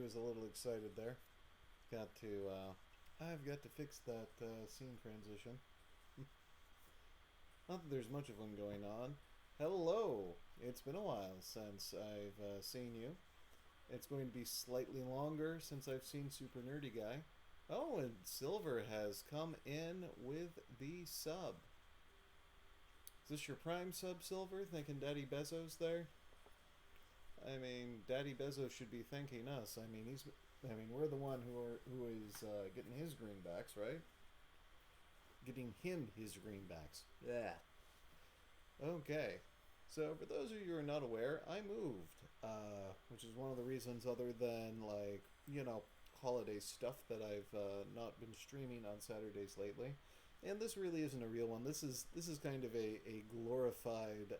He was a little excited there. Got to, I've got to fix that scene transition. Not that there's much of one going on. Hello! It's been a while since I've seen you. It's going to be slightly longer since I've seen Super Nerdy Guy. Oh, and Silver has come in with the sub. Is this your prime sub, Silver? Thanking Daddy Bezos there? I mean, Daddy Bezos should be thanking us. We're the one who is getting his greenbacks, right? Getting him his greenbacks. Yeah. Okay. So, for those of you who are not aware, I moved, which is one of the reasons, other than holiday stuff, that I've not been streaming on Saturdays lately. And this really isn't a real one. This is kind of a glorified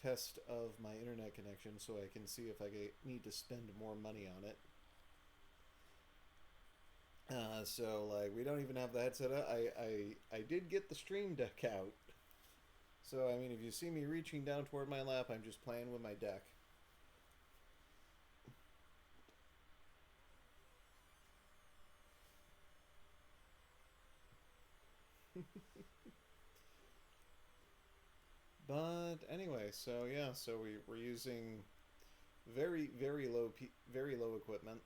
test of my internet connection, so I can see if I need to spend more money on it. We don't even have the headset. I did get the stream deck out. So I mean, if you see me reaching down toward my lap, I'm just playing with my deck. But anyway, so yeah, so we're using very low equipment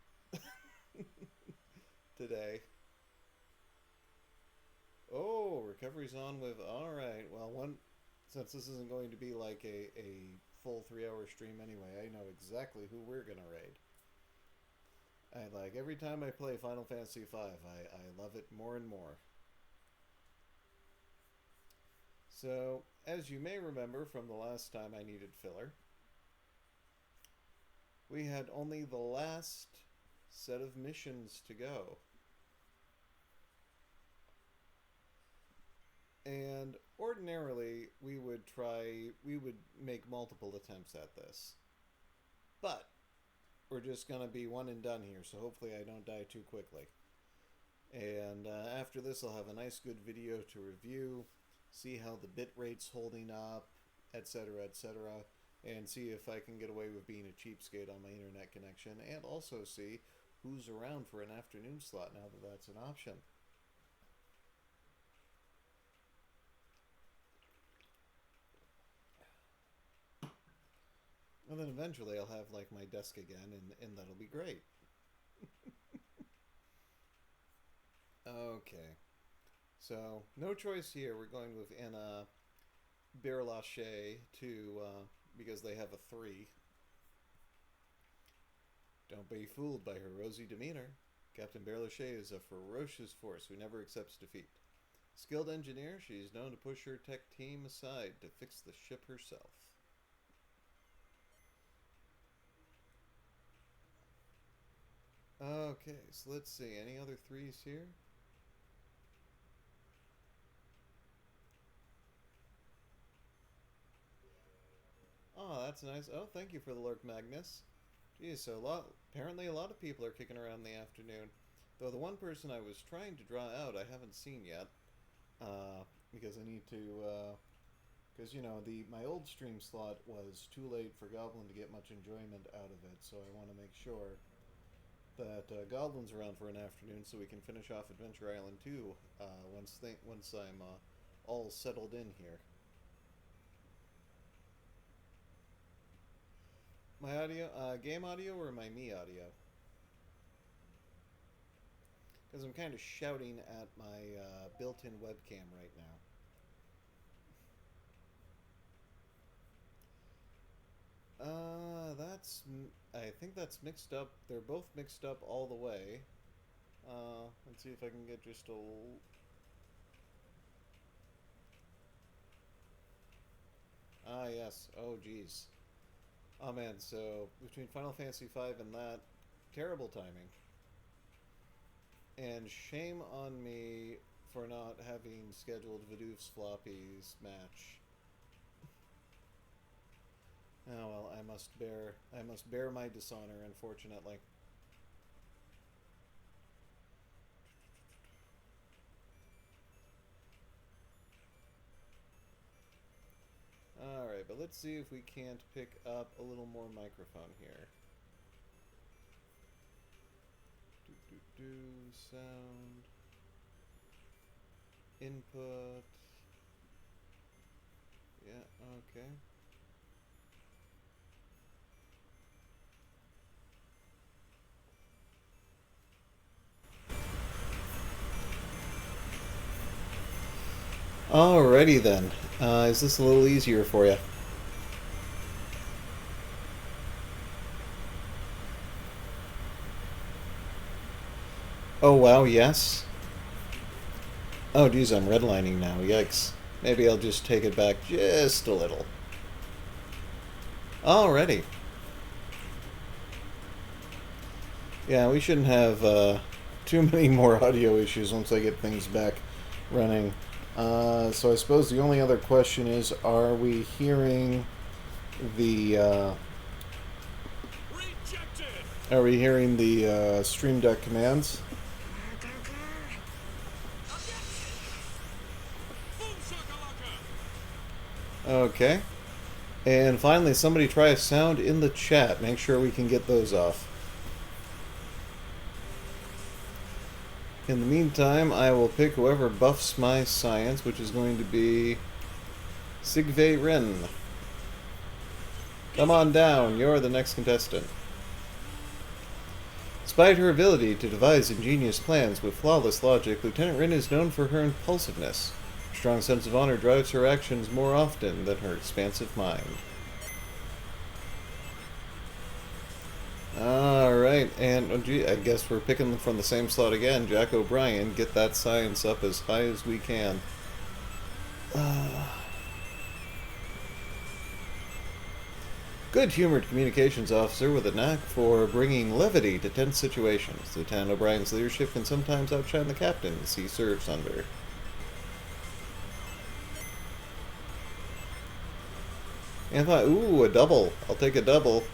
today. Oh, recovery's on with. All right. Well, since this isn't going to be like a full 3 hour stream anyway, I know exactly who we're gonna raid. I like every time I play Final Fantasy V, I love it more and more. So, as you may remember from the last time I needed filler, we had only the last set of missions to go. And ordinarily, we would make multiple attempts at this. But we're just going to be one and done here, so hopefully I don't die too quickly. And after this, I'll have a nice good video to review, see how the bit rate's holding up, etc., and see if I can get away with being a cheapskate on my internet connection, and also see who's around for an afternoon slot now that that's an option. And then eventually I'll have like my desk again, and that'll be great. Okay. So, no choice here. We're going with Anna Berlache because they have a 3. Don't be fooled by her rosy demeanor. Captain Berlache is a ferocious force who never accepts defeat. Skilled engineer, she's known to push her tech team aside to fix the ship herself. Okay, so let's see. Any other 3s here? Oh, that's nice. Oh, thank you for the lurk, Magnus. Geez, so apparently a lot of people are kicking around in the afternoon. Though the one person I was trying to draw out, I haven't seen yet. Because I need to, because my old stream slot was too late for Goblin to get much enjoyment out of it, so I want to make sure that Goblin's around for an afternoon so we can finish off Adventure Island 2 once I'm all settled in here. My audio, game audio or my me audio? Because I'm kind of shouting at my built-in webcam right now. I think that's mixed up. They're both mixed up all the way. Let's see if I can get just a... Ah, yes. Oh, geez. Oh, man, so between Final Fantasy V and that, terrible timing. And shame on me for not having scheduled Vidoof's Floppies match. Oh well, I must bear my dishonor, unfortunately. Alright, but let's see if we can't pick up a little more microphone here. sound input. Yeah, okay. Alrighty then. Is this a little easier for you? Oh wow, yes. Oh geez, I'm redlining now. Yikes. Maybe I'll just take it back just a little. Alrighty. Yeah, we shouldn't have too many more audio issues once I get things back running. So I suppose the only other question is, are we hearing the Stream Deck commands? Okay. And finally, somebody try a sound in the chat. Make sure we can get those off. In the meantime, I will pick whoever buffs my science, which is going to be Sigve Rin. Come on down, you're the next contestant. Despite her ability to devise ingenious plans with flawless logic, Lieutenant Rin is known for her impulsiveness. Her strong sense of honor drives her actions more often than her expansive mind. Alright, and oh gee, I guess we're picking from the same slot again. Jack O'Brien, get that science up as high as we can. Good-humored communications officer with a knack for bringing levity to tense situations. Lieutenant O'Brien's leadership can sometimes outshine the captains he serves under. And I thought, ooh, a double. I'll take a double.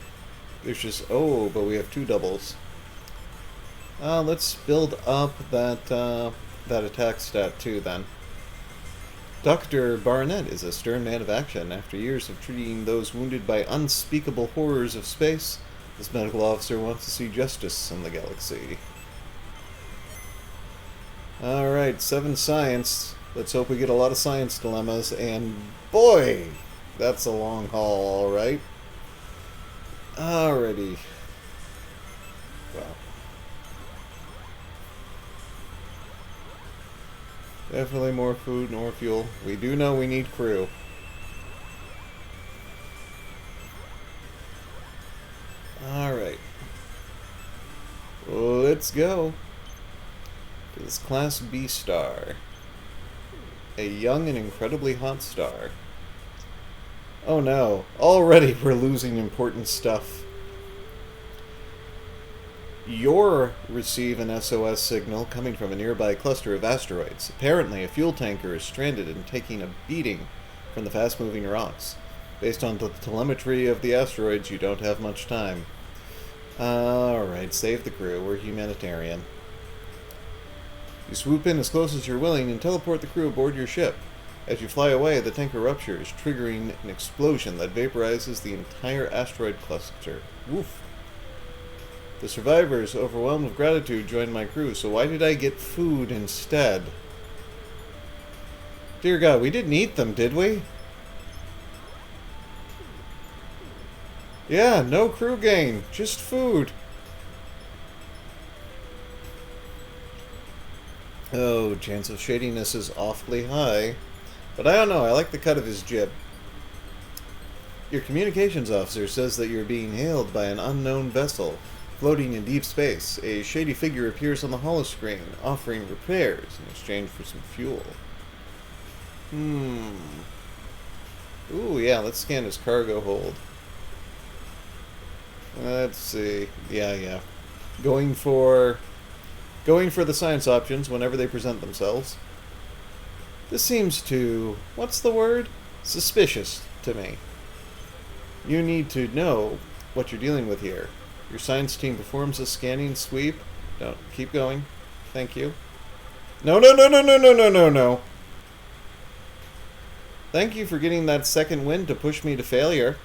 There's just, oh, but we have two doubles. Let's build up that attack stat too then. Dr. Barnett is a stern man of action. After years of treating those wounded by unspeakable horrors of space, this medical officer wants to see justice in the galaxy. Alright, 7 science. Let's hope we get a lot of science dilemmas, and boy, that's a long haul, alright. Alrighty. Wow. Definitely more food, more fuel. We do know we need crew. Alright. Let's go to this Class B star. A young and incredibly hot star. Oh no, already we're losing important stuff. You'll receive an SOS signal coming from a nearby cluster of asteroids. Apparently, a fuel tanker is stranded and taking a beating from the fast-moving rocks. Based on the telemetry of the asteroids, you don't have much time. Alright, save the crew. We're humanitarian. You swoop in as close as you're willing and teleport the crew aboard your ship. As you fly away, the tanker ruptures, triggering an explosion that vaporizes the entire asteroid cluster. Woof. The survivors, overwhelmed with gratitude, joined my crew, so why did I get food instead? Dear God, we didn't eat them, did we? Yeah, no crew gain, just food. Oh, chance of shadiness is awfully high. But I don't know, I like the cut of his jib. Your communications officer says that you're being hailed by an unknown vessel. Floating in deep space, a shady figure appears on the holoscreen, offering repairs in exchange for some fuel. Ooh, yeah, let's scan his cargo hold. Let's see. Yeah. Going for the science options whenever they present themselves. This seems to, what's the word? Suspicious to me. You need to know what you're dealing with here. Your science team performs a scanning sweep. Don't, keep going. Thank you. No. Thank you for getting that second win to push me to failure.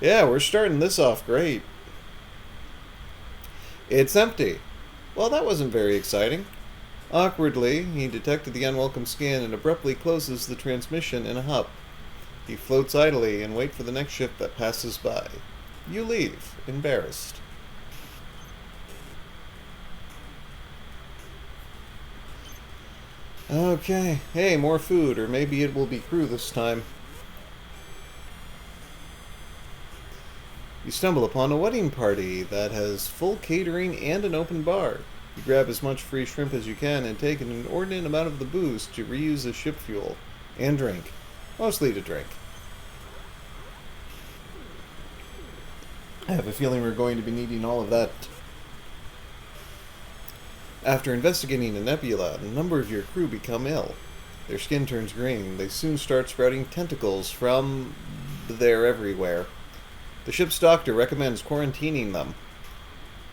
Yeah, we're starting this off great. It's empty. Well, that wasn't very exciting. Awkwardly, he detected the unwelcome scan and abruptly closes the transmission in a hub. He floats idly and waits for the next ship that passes by. You leave, embarrassed. Okay, hey, more food, or maybe it will be crew this time. You stumble upon a wedding party that has full catering and an open bar. You grab as much free shrimp as you can and take an inordinate amount of the booze to reuse as ship fuel. And drink. Mostly to drink. I have a feeling we're going to be needing all of that. After investigating a nebula, a number of your crew become ill. Their skin turns green. They soon start sprouting tentacles from there everywhere. The ship's doctor recommends quarantining them.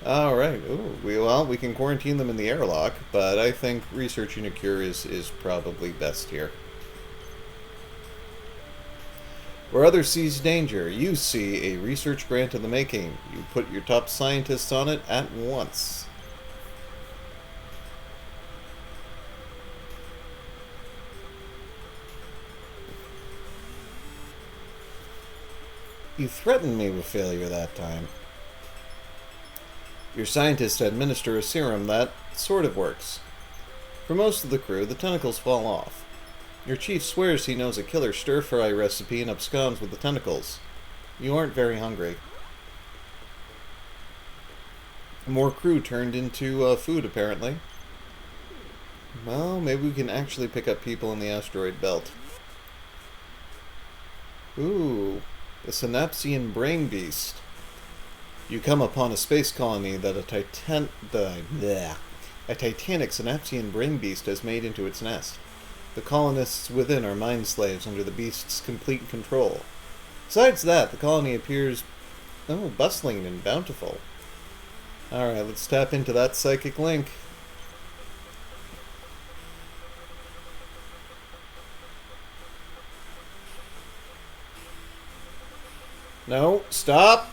Alright, we can quarantine them in the airlock, but I think researching a cure is probably best here. Where others sees danger, you see a research grant in the making. You put your top scientists on it at once. You threatened me with failure that time. Your scientists administer a serum that sort of works. For most of the crew, the tentacles fall off. Your chief swears he knows a killer stir-fry recipe and absconds with the tentacles. You aren't very hungry. More crew turned into food, apparently. Well, maybe we can actually pick up people in the asteroid belt. Ooh, the Synapsian Brain Beast. You come upon a space colony that a titanic Synapsian Brain Beast has made into its nest. The colonists within are mind slaves under the beast's complete control. Besides that, the colony appears, bustling and bountiful. Alright, let's tap into that psychic link. No, stop!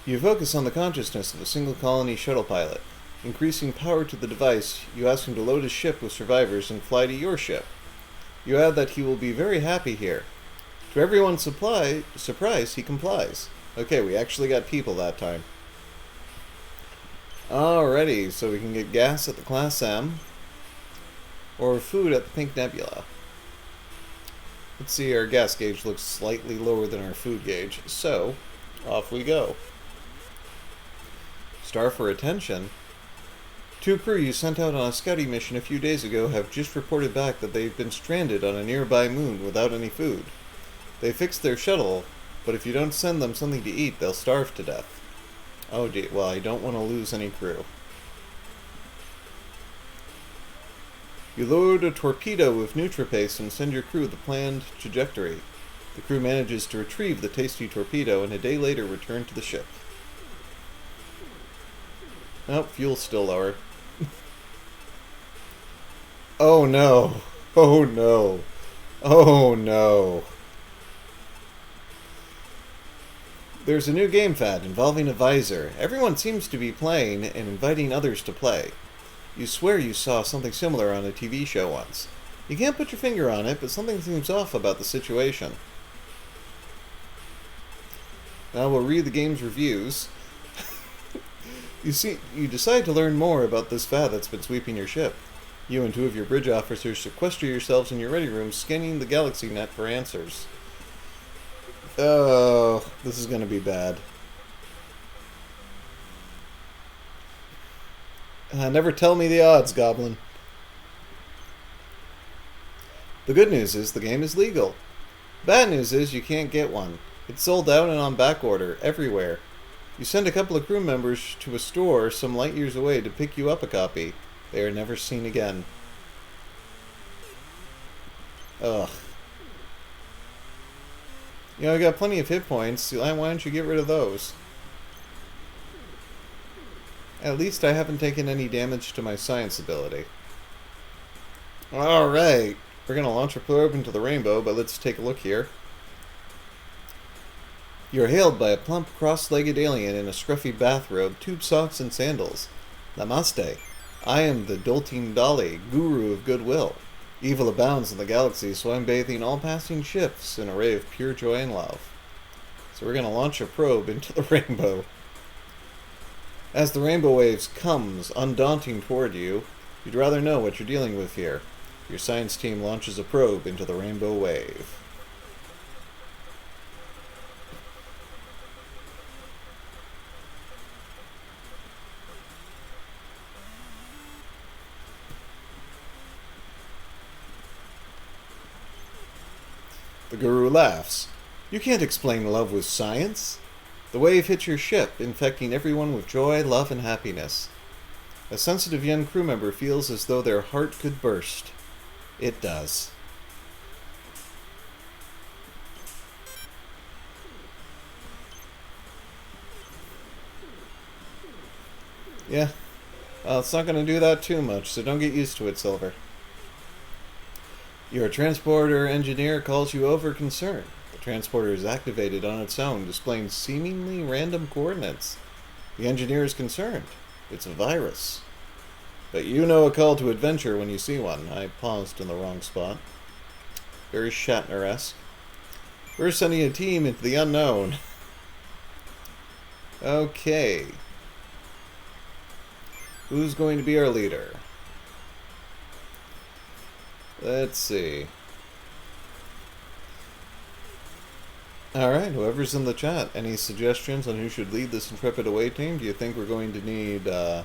You focus on the consciousness of a single colony shuttle pilot. Increasing power to the device, you ask him to load his ship with survivors and fly to your ship. You add that he will be very happy here. To everyone's surprise, he complies. Okay, we actually got people that time. Alrighty, so we can get gas at the Class M, or food at the Pink Nebula. Let's see, our gas gauge looks slightly lower than our food gauge, so off we go. Star for attention. 2 crew you sent out on a scouting mission a few days ago have just reported back that they've been stranded on a nearby moon without any food. They fixed their shuttle, but if you don't send them something to eat, they'll starve to death. Oh dear, well, I don't want to lose any crew. You load a torpedo with NutriPaste and send your crew the planned trajectory. The crew manages to retrieve the tasty torpedo and a day later return to the ship. Oh, fuel's still lower. Oh no. Oh no. Oh no. There's a new game fad involving a visor. Everyone seems to be playing and inviting others to play. You swear you saw something similar on a TV show once. You can't put your finger on it, but something seems off about the situation. Now we'll read the game's reviews. You decide to learn more about this fad that's been sweeping your ship. You and 2 of your bridge officers sequester yourselves in your ready room, scanning the galaxy net for answers. Oh, this is going to be bad. Never tell me the odds, Goblin. The good news is the game is legal. Bad news is you can't get one. It's sold out and on back order everywhere. You send a couple of crew members to a store some light years away to pick you up a copy. They are never seen again. Ugh. You know, I got plenty of hit points. Why don't you get rid of those? At least I haven't taken any damage to my science ability. Alright. We're going to launch a probe into the rainbow, but let's take a look here. You're hailed by a plump, cross-legged alien in a scruffy bathrobe, tube socks, and sandals. Namaste. I am the Dolting Dali, guru of goodwill. Evil abounds in the galaxy, so I'm bathing all passing ships in a ray of pure joy and love. So we're going to launch a probe into the rainbow. As the rainbow waves comes undaunting toward you, you'd rather know what you're dealing with here. Your science team launches a probe into the rainbow wave. The guru laughs. You can't explain love with science. The wave hits your ship, infecting everyone with joy, love, and happiness. A sensitive young crew member feels as though their heart could burst. It does. Yeah. Well, it's not going to do that too much, so don't get used to it, Silver. Your transporter engineer calls you over concerned. The transporter is activated on its own, displaying seemingly random coordinates. The engineer is concerned. It's a virus. But you know a call to adventure when you see one. I paused in the wrong spot. Very Shatner-esque. We're sending a team into the unknown. Okay. Who's going to be our leader? Let's see. Alright, whoever's in the chat, any suggestions on who should lead this intrepid away team? Do you think we're going to need, do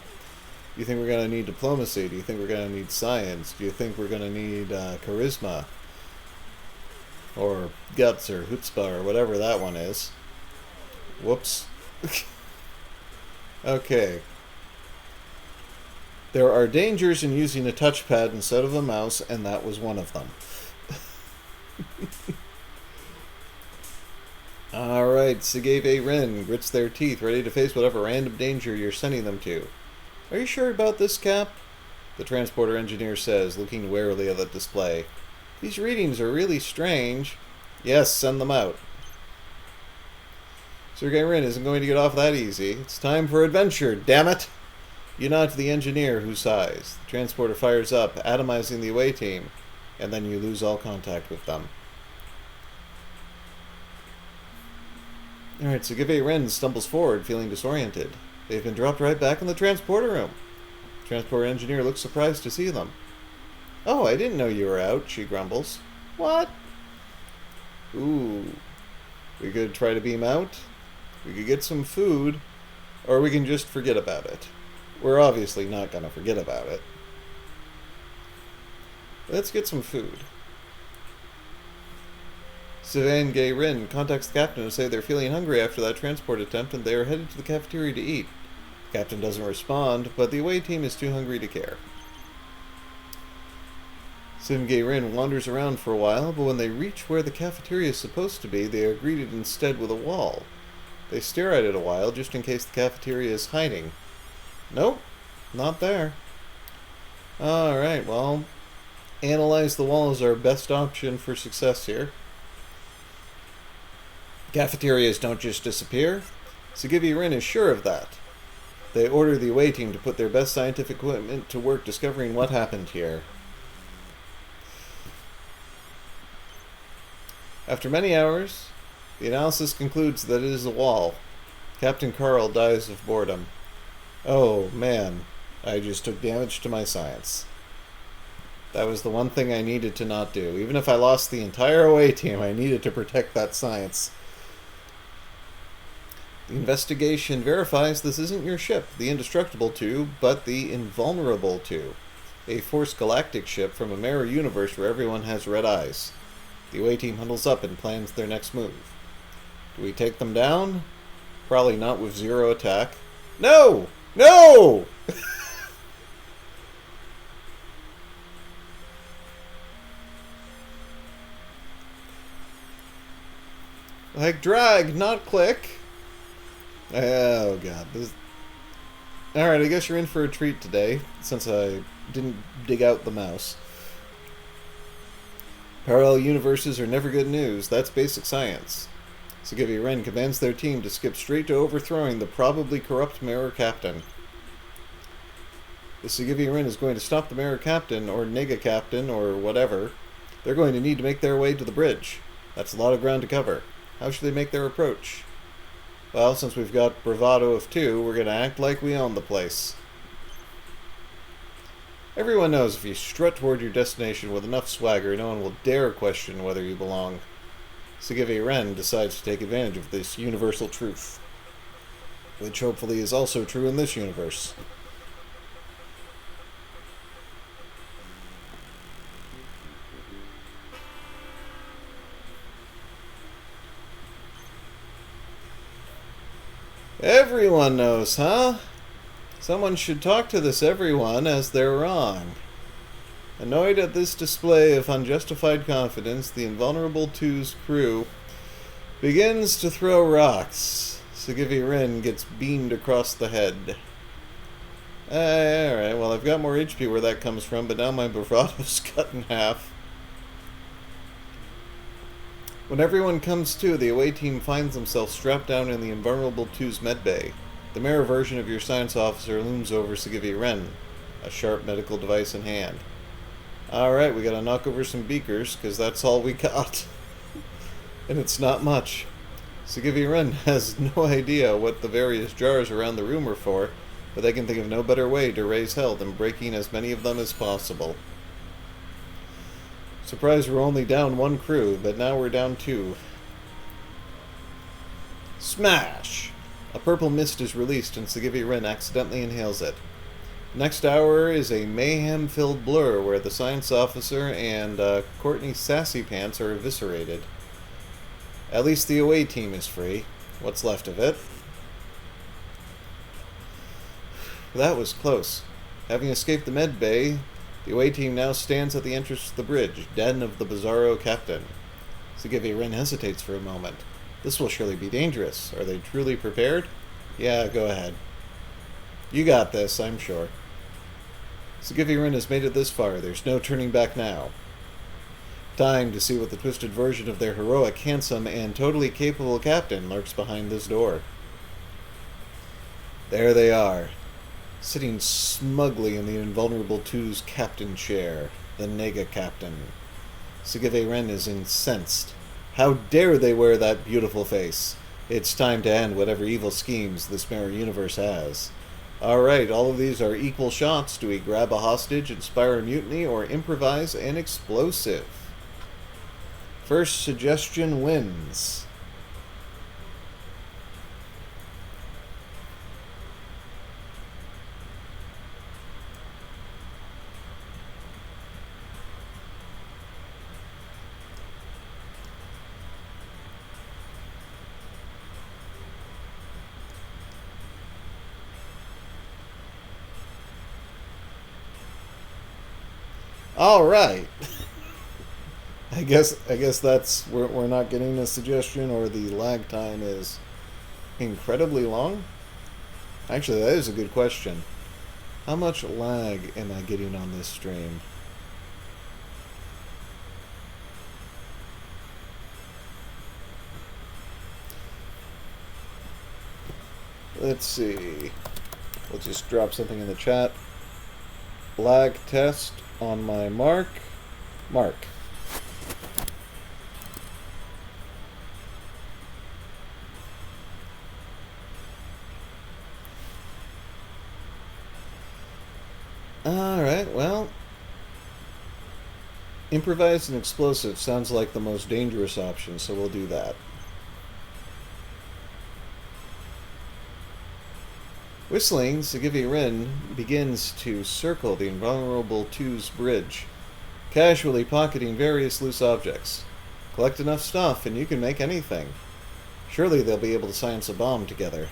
you think we're going to need diplomacy? Do you think we're going to need science? Do you think we're going to need charisma? Or guts or chutzpah or whatever that one is? Whoops. Okay. There are dangers in using a touchpad instead of a mouse, and that was one of them. Alright, Sigeve Rin grits their teeth, ready to face whatever random danger you're sending them to. Are you sure about this, Cap? The transporter engineer says, looking warily at the display. These readings are really strange. Yes, send them out. Sergei Rin isn't going to get off that easy. It's time for adventure, damn it! You nod to the engineer, who sighs. The transporter fires up, atomizing the away team, and then you lose all contact with them. Alright, so Give Ren stumbles forward, feeling disoriented. They've been dropped right back in the transporter room. The transporter engineer looks surprised to see them. Oh, I didn't know you were out, she grumbles. What? Ooh. We could try to beam out. We could get some food. Or we can just forget about it. We're obviously not going to forget about it. Let's get some food. Sivan Gay Rin contacts the captain to say they're feeling hungry after that transport attempt and they are headed to the cafeteria to eat. The captain doesn't respond, but the away team is too hungry to care. Sivan Gay Rin wanders around for a while, but when they reach where the cafeteria is supposed to be, they are greeted instead with a wall. They stare at it a while, just in case the cafeteria is hiding. Nope, not there. Alright, well, analyze the wall is our best option for success here. Cafeterias don't just disappear. Sigivi Rin is sure of that. They order the away team to put their best scientific equipment to work discovering what happened here. After many hours, the analysis concludes that it is a wall. Captain Carl dies of boredom. Oh, man. I just took damage to my science. That was the one thing I needed to not do. Even if I lost the entire away team, I needed to protect that science. The investigation verifies this isn't your ship, the Indestructible 2, but the Invulnerable 2. A Force Galactic ship from a mirror universe where everyone has red eyes. The away team huddles up and plans their next move. Do we take them down? Probably not with zero attack. No! No! Like drag, not click. Oh god. Alright, I guess you're in for a treat today, since I didn't dig out the mouse. Parallel universes are never good news. That's basic science. Sigivi Ren commands their team to skip straight to overthrowing the probably corrupt Mirror Captain. If Sigivi Ren is going to stop the Mirror Captain, or Nega Captain, or whatever, they're going to need to make their way to the bridge. That's a lot of ground to cover. How should they make their approach? Well, since we've got bravado of 2, we're going to act like we own the place. Everyone knows if you strut toward your destination with enough swagger, no one will dare question whether you belong. Sigivi Ren decides to take advantage of this universal truth, which hopefully is also true in this universe. Everyone knows, huh? Someone should talk to this everyone as they're wrong. Annoyed at this display of unjustified confidence, the Invulnerable 2's crew begins to throw rocks. Sigivi Ren gets beamed across the head. Alright, well I've got more HP where that comes from, but now my bravado's cut in half. When everyone comes to, the away team finds themselves strapped down in the Invulnerable 2's medbay. The mirror version of your science officer looms over Sigivi Ren, a sharp medical device in hand. Alright, we gotta knock over some beakers, because that's all we got. And it's not much. Sigivi Ren has no idea what the various jars around the room are for, but they can think of no better way to raise hell than breaking as many of them as possible. Surprised we're only down 1 crew, but now we're down 2. Smash! A purple mist is released and Sigivi Ren accidentally inhales it. Next hour is a mayhem-filled blur where the science officer and Courtney Sassy Pants are eviscerated. At least the away team is free. What's left of it? That was close. Having escaped the med bay, the away team now stands at the entrance to the bridge, den of the Bizarro Captain. Sigivi Ren hesitates for a moment. This will surely be dangerous. Are they truly prepared? Yeah, go ahead. You got this, I'm sure. Sigivi Ren has made it this far. There's no turning back now. Time to see what the twisted version of their heroic, handsome, and totally capable captain lurks behind this door. There they are, sitting smugly in the Invulnerable 2's captain chair, the Nega Captain. Sigivi Ren is incensed. How dare they wear that beautiful face? It's time to end whatever evil schemes this mirror universe has. Alright, all of these are equal shots. Do we grab a hostage, inspire a mutiny, or improvise an explosive? First suggestion wins. All right. I guess that's we're not getting a suggestion, or the lag time is incredibly long. Actually, that is a good question. How much lag am I getting on this stream? Let's see. We'll just drop something in the chat. Lag test on my mark. Alright, well, improvise an explosive sounds like the most dangerous option, so we'll do that. Whistling, Sigivi Ren begins to circle the Invulnerable 2's bridge, casually pocketing various loose objects. Collect enough stuff and you can make anything. Surely they'll be able to science a bomb together.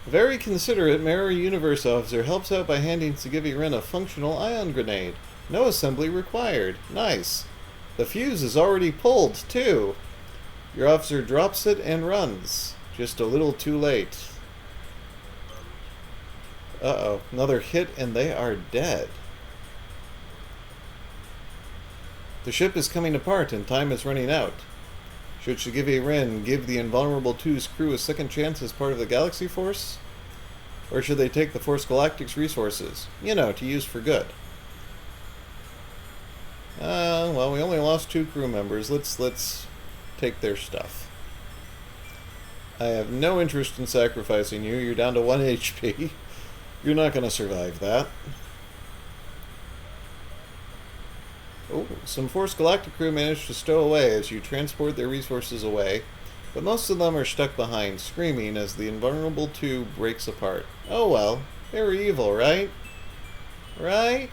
A very considerate Mirror Universe officer helps out by handing Sigivi Ren a functional ion grenade. No assembly required. Nice. The fuse is already pulled, too. Your officer drops it and runs. Just a little too late. Uh-oh. Another hit and they are dead. The ship is coming apart and time is running out. Should Shigeru Ren give the Invulnerable 2's crew a second chance as part of the Galaxy Force? Or should they take the Force Galactic's resources? You know, to use for good. Well, we only lost 2 crew members. Let's take their stuff. I have no interest in sacrificing you. You're down to 1 HP. You're not going to survive that. Oh, some Force Galactic crew managed to stow away as you transport their resources away, but most of them are stuck behind, screaming as the Invulnerable 2 breaks apart. Oh well, they were evil, right? Right?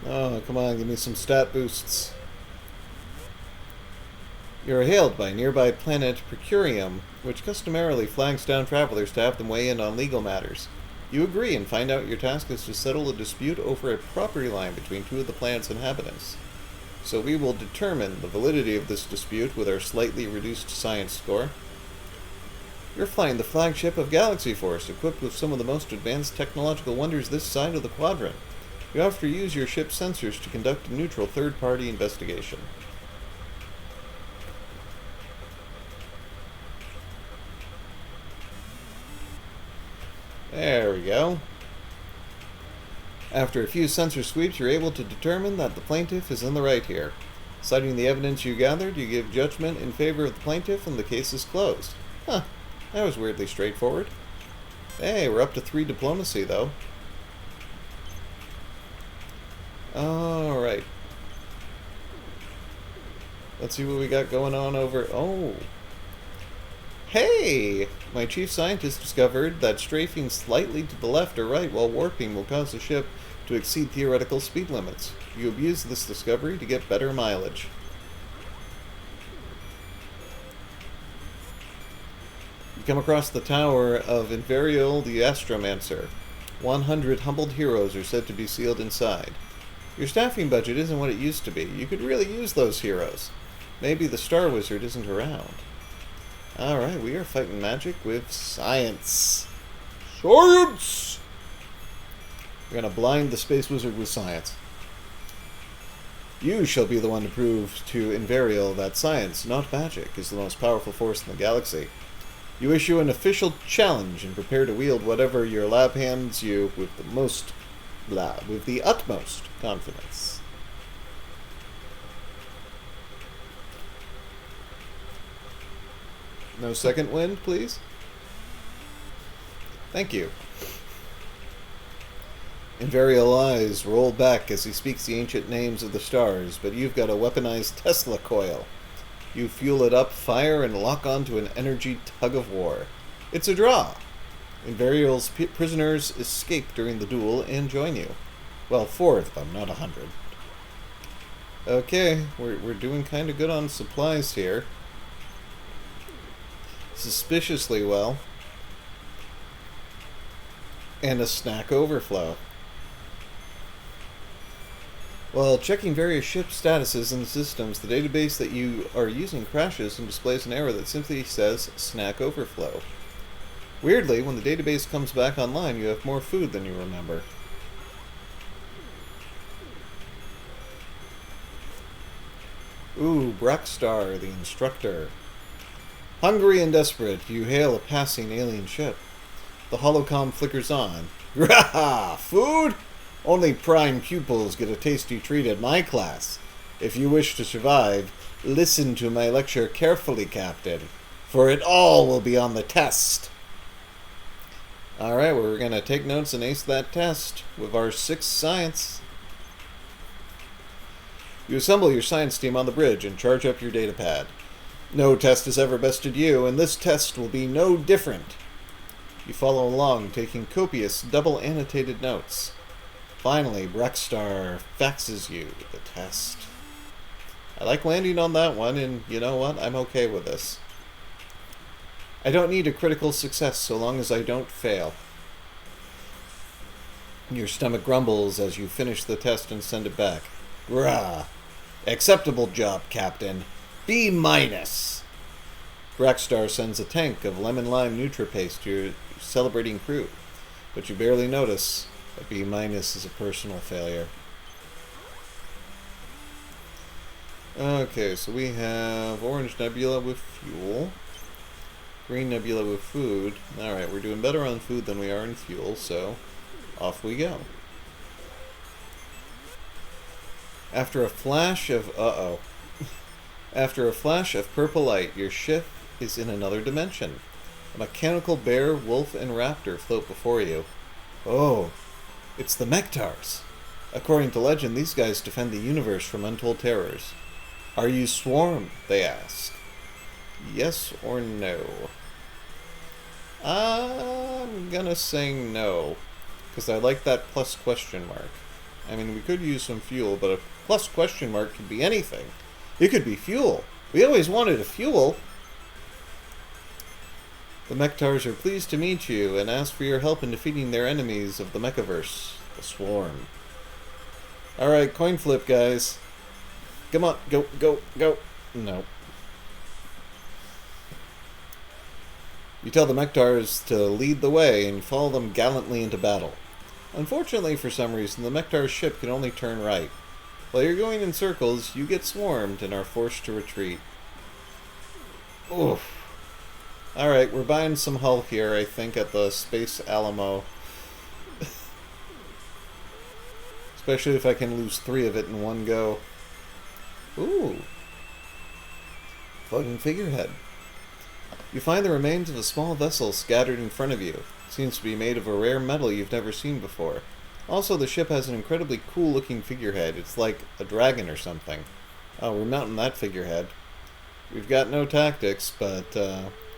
Oh, come on, give me some stat boosts. You're hailed by nearby planet Procurium, which customarily flags down travelers to have them weigh in on legal matters. You agree and find out your task is to settle a dispute over a property line between 2 of the planet's inhabitants. So we will determine the validity of this dispute with our slightly reduced science score. You're flying the flagship of Galaxy Force, equipped with some of the most advanced technological wonders this side of the quadrant. You have to use your ship's sensors to conduct a neutral third-party investigation. There we go. After a few sensor sweeps, you're able to determine that the plaintiff is in the right here. Citing the evidence you gathered, you give judgment in favor of the plaintiff and the case is closed. Huh. That was weirdly straightforward. Hey, we're up to 3 diplomacy, though. Alright. Let's see what we got going on over... Oh! Hey! My chief scientist discovered that strafing slightly to the left or right while warping will cause the ship to exceed theoretical speed limits. You abuse this discovery to get better mileage. You come across the tower of Invariol the Astromancer. 100 humbled heroes are said to be sealed inside. Your staffing budget isn't what it used to be. You could really use those heroes. Maybe the Star Wizard isn't around. Alright, we are fighting magic with science. Science! We're gonna blind the Space Wizard with science. You shall be the one to prove to Invariol that science, not magic, is the most powerful force in the galaxy. You issue an official challenge and prepare to wield whatever your lab hands you with the utmost confidence. No second wind, please? Thank you. Invariol eyes roll back as he speaks the ancient names of the stars, but you've got a weaponized Tesla coil. You fuel it up, fire, and lock onto an energy tug-of-war. It's a draw. Invariol's prisoners escape during the duel and join you. Well, 4 of them, not 100. Okay, we're doing kind of good on supplies here. Suspiciously well. And a snack overflow. While checking various ship statuses in the systems, the database that you are using crashes and displays an error that simply says snack overflow. Weirdly, when the database comes back online, you have more food than you remember. Ooh, Brackstar, the instructor. Hungry and desperate, you hail a passing alien ship. The holocom flickers on. Grah! Food? Only prime pupils get a tasty treat at my class. If you wish to survive, listen to my lecture carefully, Captain, for it all will be on the test. Alright, well, we're going to take notes and ace that test with our 6th science. You assemble your science team on the bridge and charge up your datapad. No test has ever bested you, and this test will be no different. You follow along, taking copious, double-annotated notes. Finally, Brackstar faxes you the test. I like landing on that one, and you know what? I'm okay with this. I don't need a critical success so long as I don't fail. Your stomach grumbles as you finish the test and send it back. Rah! Acceptable job, Captain. B minus. Brackstar sends a tank of lemon-lime NutriPaste to your celebrating crew, but you barely notice a B minus is a personal failure. Okay, so we have Orange Nebula with fuel, Green Nebula with food. Alright, we're doing better on food than we are in fuel, so off we go. After a flash of After a flash of purple light, your ship is in another dimension. A mechanical bear, wolf, and raptor float before you. Oh, it's the Mectars. According to legend, these guys defend the universe from untold terrors. Are you swarmed? They ask. Yes or no? I'm gonna say no, because I like that plus question mark. I mean, we could use some fuel, but a plus question mark could be anything. It could be fuel. We always wanted a fuel. The Mectars are pleased to meet you and ask for your help in defeating their enemies of the Mechaverse, the Swarm. Alright, coin flip, guys. Come on, go, go, go. No. You tell the Mectars to lead the way and follow them gallantly into battle. Unfortunately, for some reason, the Mectar's ship can only turn right. While you're going in circles, you get swarmed and are forced to retreat. Oof. Alright, we're buying some hull here, I think, at the Space Alamo. Especially if I can lose 3 of it in one go. Ooh. Floating figurehead. You find the remains of a small vessel scattered in front of you. It seems to be made of a rare metal you've never seen before. Also, the ship has an incredibly cool-looking figurehead. It's like a dragon or something. Oh, we're mounting that figurehead. We've got no tactics, but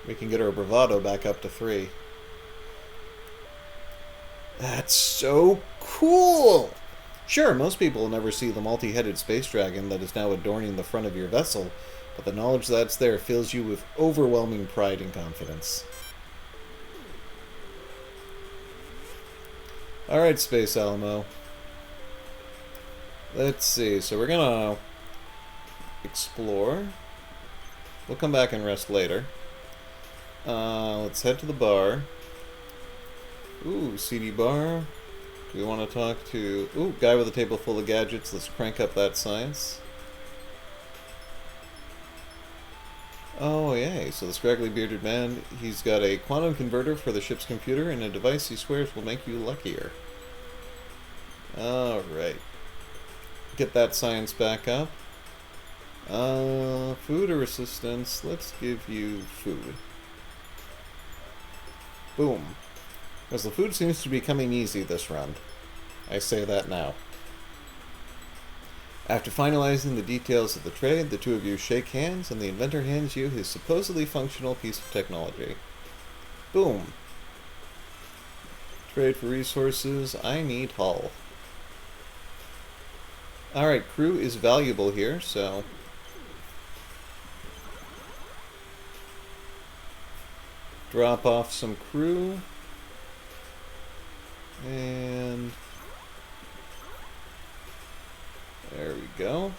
we can get our bravado back up to 3. That's so cool! Sure, most people will never see the multi-headed space dragon that is now adorning the front of your vessel, but the knowledge that's there fills you with overwhelming pride and confidence. Alright, Space Alamo. Let's see, so we're gonna explore. We'll come back and rest later. Let's head to the bar. Ooh, CD bar. Do we want to talk to... Ooh, guy with a table full of gadgets. Let's crank up that science. Oh, yay. So the scraggly bearded man, he's got a quantum converter for the ship's computer and a device he swears will make you luckier. Alright. Get that science back up. Food or resistance? Let's give you food. Boom. Because the food seems to be coming easy this run. I say that now. After finalizing the details of the trade, the two of you shake hands and the inventor hands you his supposedly functional piece of technology. Boom. Trade for resources. I need hull. Alright, crew is valuable here, so... drop off some crew. And... there we go.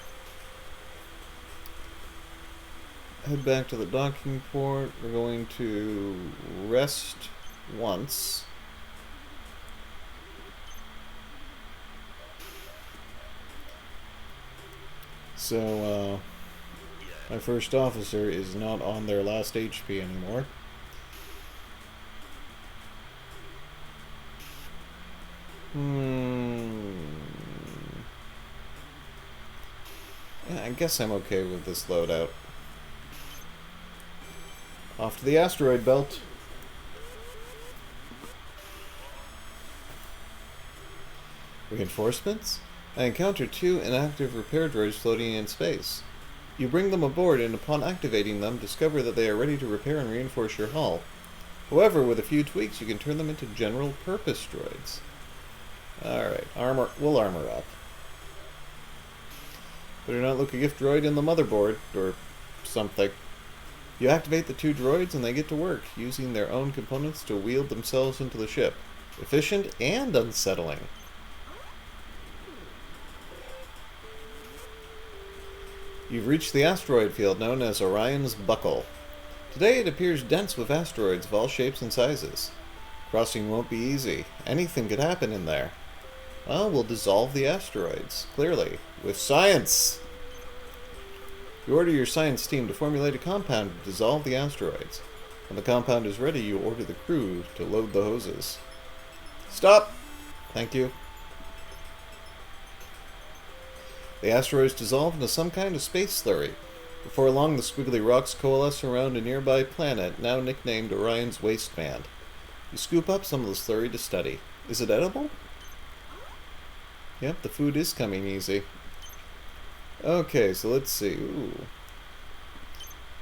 Head back to the docking port. We're going to rest once. So, my first officer is not on their last HP anymore. Yeah, I guess I'm okay with this loadout. Off to the asteroid belt. Reinforcements? I encounter 2 inactive repair droids floating in space. You bring them aboard and upon activating them, discover that they are ready to repair and reinforce your hull. However, with a few tweaks, you can turn them into general purpose droids. Alright, we'll armor up. Better not look a gift droid in the motherboard, or something. You activate the two droids and they get to work, using their own components to wield themselves into the ship. Efficient and unsettling. You've reached the asteroid field known as Orion's Buckle. Today it appears dense with asteroids of all shapes and sizes. Crossing won't be easy. Anything could happen in there. Well, we'll dissolve the asteroids, clearly, with science! You order your science team to formulate a compound to dissolve the asteroids. When the compound is ready, you order the crew to load the hoses. Stop! Thank you. The asteroids dissolve into some kind of space slurry. Before long, the squiggly rocks coalesce around a nearby planet, now nicknamed Orion's Waistband. You scoop up some of the slurry to study. Is it edible? Yep, the food is coming easy. Okay, so let's see. Ooh.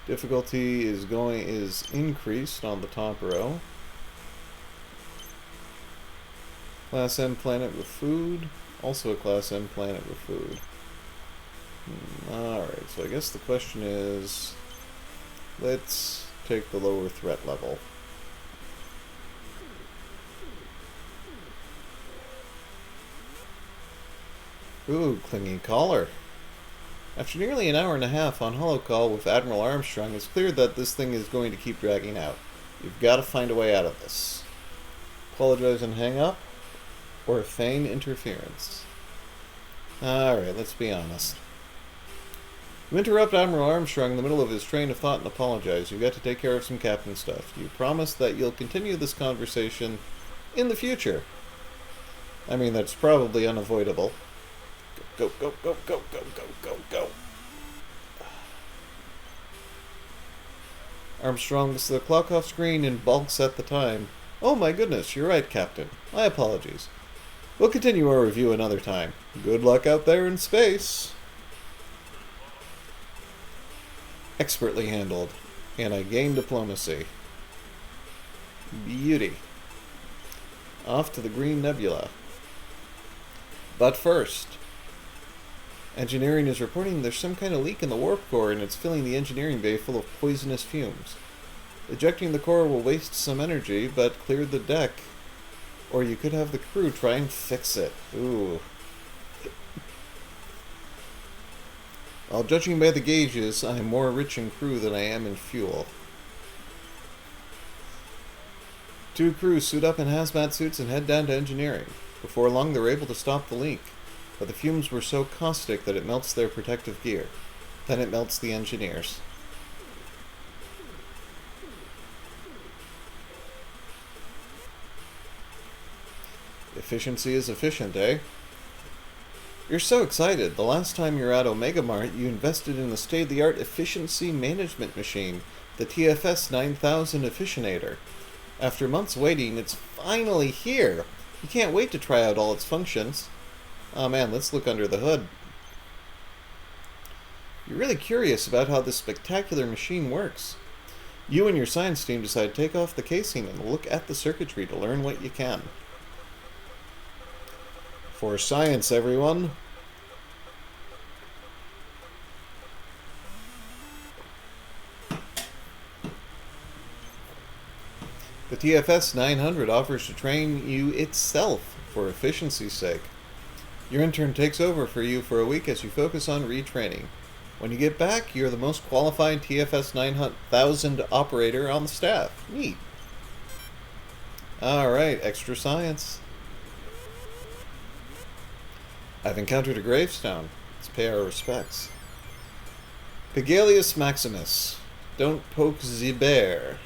Difficulty is increased on the top row. Class M planet with food. Also a Class M planet with food. Alright, so I guess the question is, let's take the lower threat level. Ooh, clingy collar. After nearly an hour and a half on holocall with Admiral Armstrong, it's clear that this thing is going to keep dragging out. You've got to find a way out of this. Apologize and hang up, or feign interference. Alright, let's be honest. You interrupt Admiral Armstrong in the middle of his train of thought and apologize. You've got to take care of some captain stuff. You promise that you'll continue this conversation in the future. I mean, that's probably unavoidable. Go, go, go, go, go, go, go, go. Armstrong looks at the clock off screen and balks at the time. Oh my goodness, you're right, Captain. My apologies. We'll continue our review another time. Good luck out there in space. Expertly handled. And I gain diplomacy. Beauty. Off to the Green Nebula. But first, engineering is reporting there's some kind of leak in the warp core and it's filling the engineering bay full of poisonous fumes. Ejecting the core will waste some energy, but clear the deck. Or you could have the crew try and fix it. Ooh. While judging by the gauges, I am more rich in crew than I am in fuel. Two crews suit up in hazmat suits and head down to engineering. Before long, they were able to stop the leak, but the fumes were so caustic that it melts their protective gear. Then it melts the engineers. Efficiency is efficient, eh? You're so excited. The last time you were at Omega Mart, you invested in the state-of-the-art efficiency management machine, the TFS 9000 Efficiinator. After months waiting, it's finally here. You can't wait to try out all its functions. Oh man, let's look under the hood. You're really curious about how this spectacular machine works. You and your science team decide to take off the casing and look at the circuitry to learn what you can. For science, everyone. The TFS 900 offers to train you itself for efficiency's sake. Your intern takes over for you for a week as you focus on retraining. When you get back, you're the most qualified TFS 9000 operator on the staff. Neat. Alright, extra science. I've encountered a gravestone. Let's pay our respects. Pegalius Maximus. Don't poke the bear.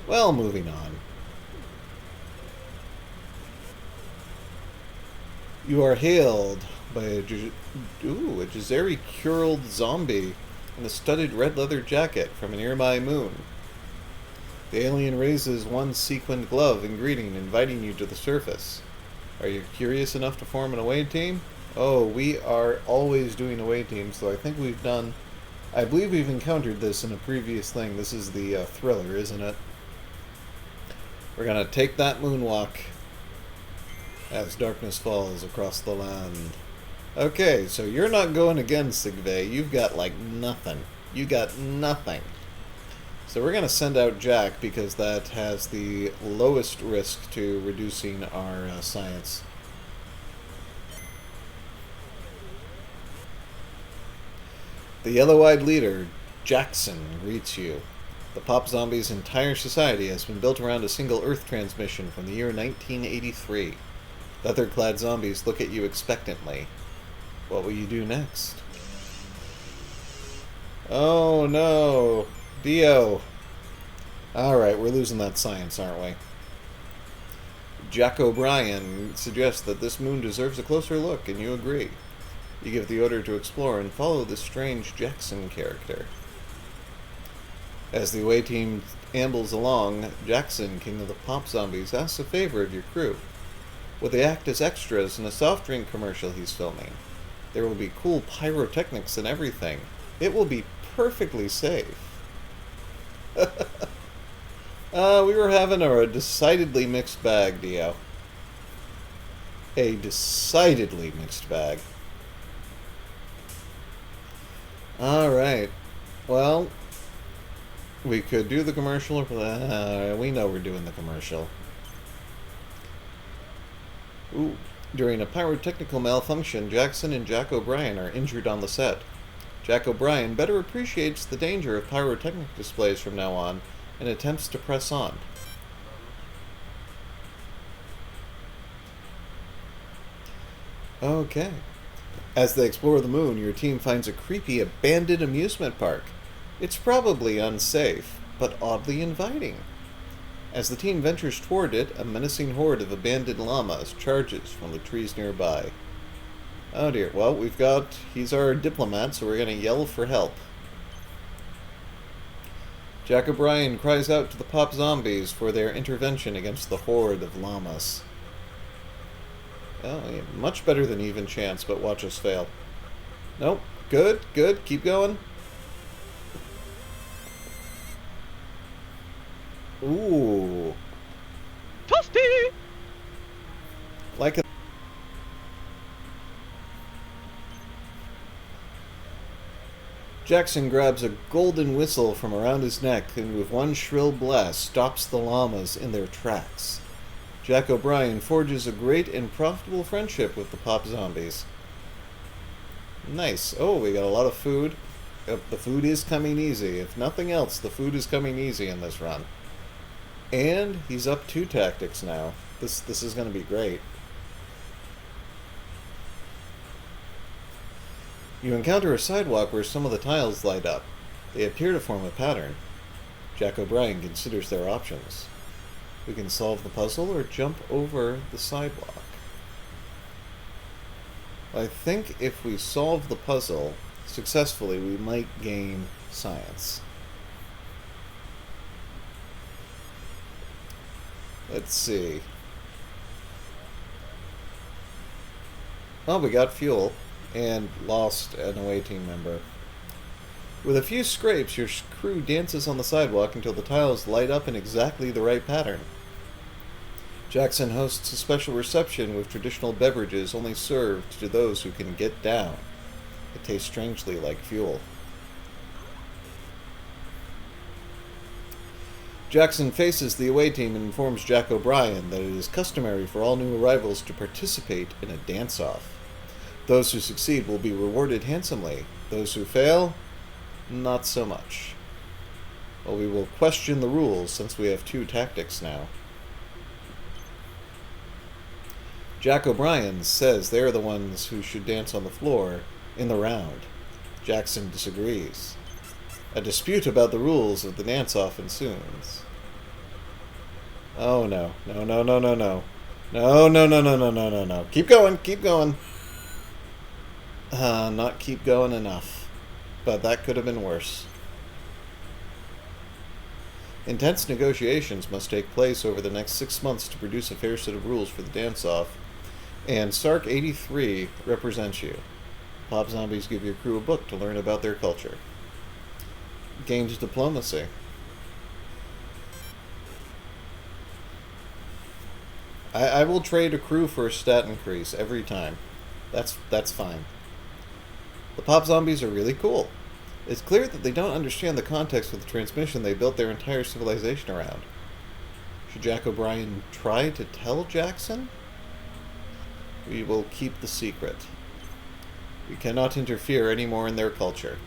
Well, moving on. You are hailed by a Jazeri curled zombie in a studded red leather jacket from a nearby moon. The alien raises one sequined glove in greeting, inviting you to the surface. Are you curious enough to form an away team? Oh, we are always doing away teams, so I think we've done... I believe we've encountered this in a previous thing. This is the thriller, isn't it? We're gonna take that moonwalk as darkness falls across the land. Okay, so you're not going again, Sigve. You've got like nothing. You got nothing. So we're going to send out Jack because that has the lowest risk to reducing our science. The yellow-eyed leader, Jackson, greets you. The Pop Zombies' entire society has been built around a single Earth transmission from the year 1983. Leather-clad zombies look at you expectantly. What will you do next? Oh no! Dio! Alright, we're losing that science, aren't we? Jack O'Brien suggests that this moon deserves a closer look, and you agree. You give the order to explore and follow this strange Jackson character. As the away team ambles along, Jackson, king of the Pop Zombies, asks a favor of your crew. Will they act as extras in a soft drink commercial he's filming? There will be cool pyrotechnics and everything. It will be perfectly safe. We were having a decidedly mixed bag, Dio. A decidedly mixed bag. Alright. Well, we could do the commercial. We know we're doing the commercial. Ooh. During a pyrotechnical malfunction, Jackson and Jack O'Brien are injured on the set. Jack O'Brien better appreciates the danger of pyrotechnic displays from now on and attempts to press on. Okay. As they explore the moon, your team finds a creepy abandoned amusement park. It's probably unsafe, but oddly inviting. As the team ventures toward it, a menacing horde of abandoned llamas charges from the trees nearby. Oh dear, well, he's our diplomat, so we're gonna yell for help. Jack O'Brien cries out to the Pop Zombies for their intervention against the horde of llamas. Oh, yeah, much better than even chance, but watch us fail. Nope, good, keep going. Ooh. Toasty! Like a... Jackson grabs a golden whistle from around his neck and with one shrill blast stops the llamas in their tracks. Jack O'Brien forges a great and profitable friendship with the Pop Zombies. Nice. Oh, we got a lot of food. The food is coming easy. If nothing else, the food is coming easy in this run. And he's up 2 tactics now. This is going to be great. You encounter a sidewalk where some of the tiles light up. They appear to form a pattern. Jack O'Brien considers their options. We can solve the puzzle or jump over the sidewalk. I think if we solve the puzzle successfully, we might gain science. Let's see. Oh, we got fuel and lost an away team member. With a few scrapes, your crew dances on the sidewalk until the tiles light up in exactly the right pattern. Jackson hosts a special reception with traditional beverages only served to those who can get down. It tastes strangely like fuel. Jackson faces the away team and informs Jack O'Brien that it is customary for all new arrivals to participate in a dance-off. Those who succeed will be rewarded handsomely. Those who fail, not so much. Well, we will question the rules since we have 2 tactics now. Jack O'Brien says they're the ones who should dance on the floor in the round. Jackson disagrees. A dispute about the rules of the dance-off ensues. Oh no. No. No. Keep going. Not keep going enough. But that could have been worse. Intense negotiations must take place over the next 6 months to produce a fair set of rules for the dance-off. And Sark 83 represents you. Pop Zombies give your crew a book to learn about their culture. Gained diplomacy. I will trade a crew for a stat increase every time. That's fine. The pop zombies are really cool. It's clear that they don't understand the context of the transmission they built their entire civilization around. Should Jack O'Brien try to tell Jackson? We will keep the secret. We cannot interfere anymore in their culture.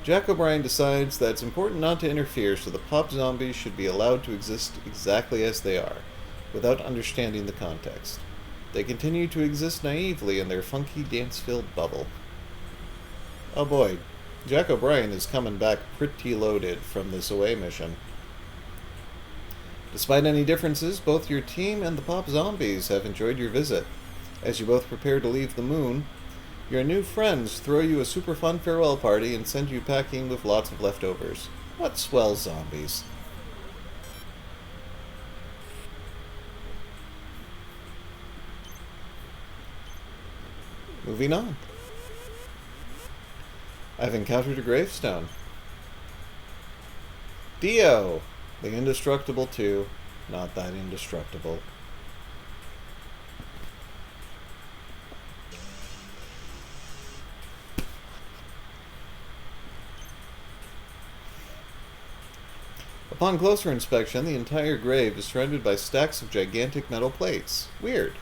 Jack O'Brien decides that it's important not to interfere, so the pop zombies should be allowed to exist exactly as they are, without understanding the context. They continue to exist naively in their funky dance-filled bubble. Oh boy, Jack O'Brien is coming back pretty loaded from this away mission. Despite any differences, both your team and the pop zombies have enjoyed your visit. As you both prepare to leave the moon, your new friends throw you a super fun farewell party and send you packing with lots of leftovers. What swell zombies. Moving on. I've encountered a gravestone. Dio! The indestructible too. Not that indestructible. Upon closer inspection, the entire grave is surrounded by stacks of gigantic metal plates. Weird.